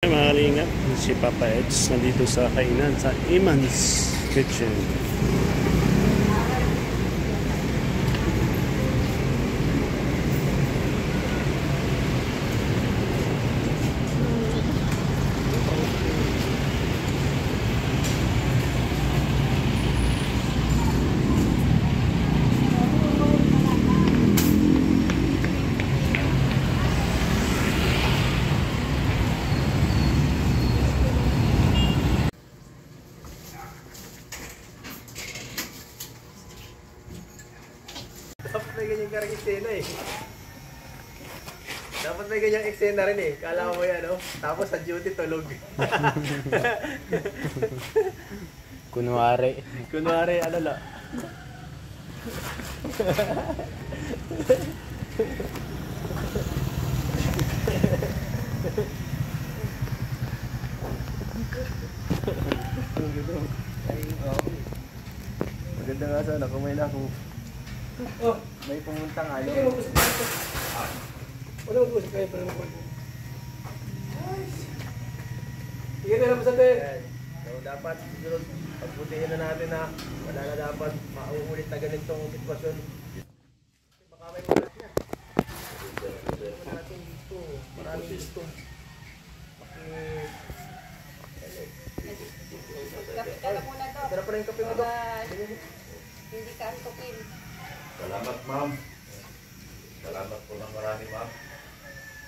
Mga kalingap, si Papa Eds nandito sa kainan sa Iman's Kitchen. Dapat may ganyang karang eksena eh. Dapat may ganyang eksena rin eh. Kala mo yan, no? Tapos sa duty tulog. Kunwari. Kunwari, ano la? Maganda nga sana kung may may pumuntang ano. Wala mo kasi kayo para magpapagod. Sige na lang masabi. So dapat susunod, pagbutihin na natin na wala na dapat mauulit na ganitong sitwasyon. Baka may mga na. Natin dito. Maraming dito. Kape ka na muna to. Tara pa rin kape mo to. Hindi ka antukin. Salamat, ma'am. Salamat po ng marami, ma'am.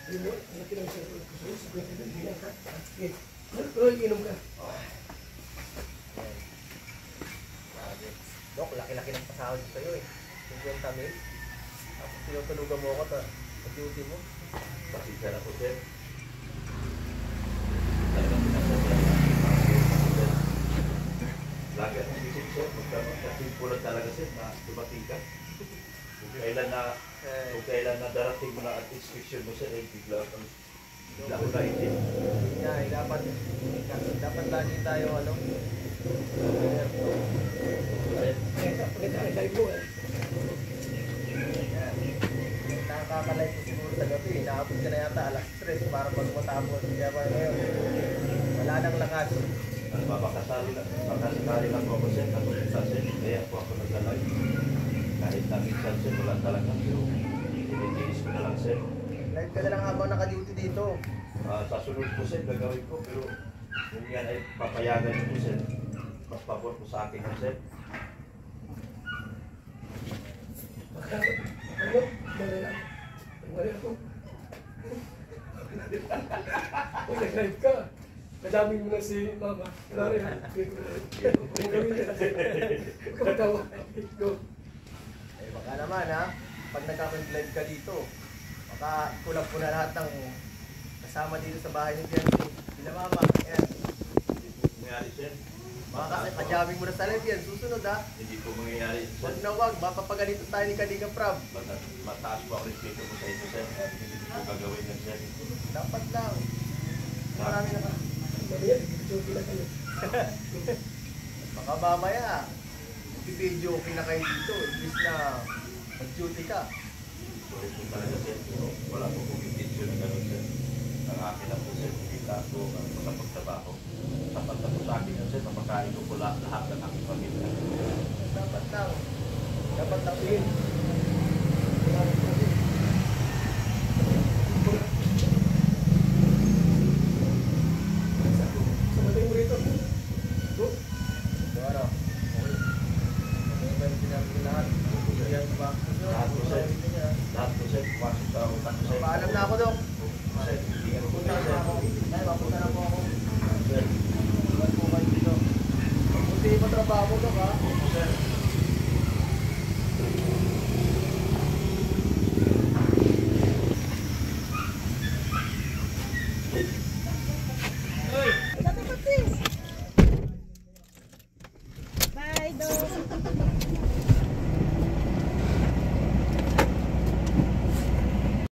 Yun mo, laki lang siya. Sige. Pero inom ka. Dok, laki-laki ng pasahod ko sa'yo eh. 50 mil. Tapos tinutulugan mo ako sa duty mo. Pasensya na po, sir. Talagang pinasobra na sir. Lagi ang isip, sir. Magkasimpulan talaga, sir, na dumating ka. Kung kailan na darating mo na at inspection mo, sir, bigla ko na isip. Yeah, dapat lagi tayo ano. Pakita ka live mo eh. Nakakalive ko siguro sa gabi. Naabot ka na yata alas 3 para pag matapos. Kaya pa ngayon, wala nang lakas. Baka sakali lang po ako, sir. Ako sa sir. Kaya po ako naglalay. Kahit na minsan, sir, wala talaga. Pero tinitiis ko na lang, sir. Live ka na lang habang naka-duty dito. Sa sunod po, sir, gagawin ko. Pero kung yan ay papayagan niyo po, sir, mas pabor po sa akin, sir. Ano? Dali lang. Dali ako. Kung nag-live ka, kadaming mo na si Mama. Wala rin. Kung gawin niya. Huwag ka matawa. Go. Eh baka naman ha, pag nagka-live ka dito, baka kulang po na lahat ng kasama dito sa bahay ni Fiancé. Sila Mama, yan. Nangyari, sir. Baka kasi pajaming mo na sa live yan, susunod ha. Hindi po mangyayari, sir. Wag na wag, mapapagalitan tayo ni Kalinga Prab. Mataas po ang respeto ko sa inyo, sir. Hindi ko gagawin yan, sir. Dapat lang. Marami na ka. Mamaya, joke lang kayo. Baka mamaya, video okay na kayo dito, imbis na mag-duty ka. Sorry po talaga, sir. Pero wala po kong intention na gano'n, sir. Ang akin lang po, sir. Kita ko ang pagtrabaho. Tapat na po sa akin yan, sir. Napakain ko po lahat ng aking pamilya. Dapat lang. Dapat lang din. Sabatin mo rito. Go. So ano? Okay. Okay ba yung sinabi ko lahat? Yan ba? Lahat po, sir. Lahat po, sir. Pasok sa utak ko, sir. Paalam na ako, Dok. Sir, hindi ka po, Punta na sir. ako. Ay, mapunta na po ako. Sir. Iwan po kayo dito. Mabuti pa trabaho mo, Dok, ha? Sir.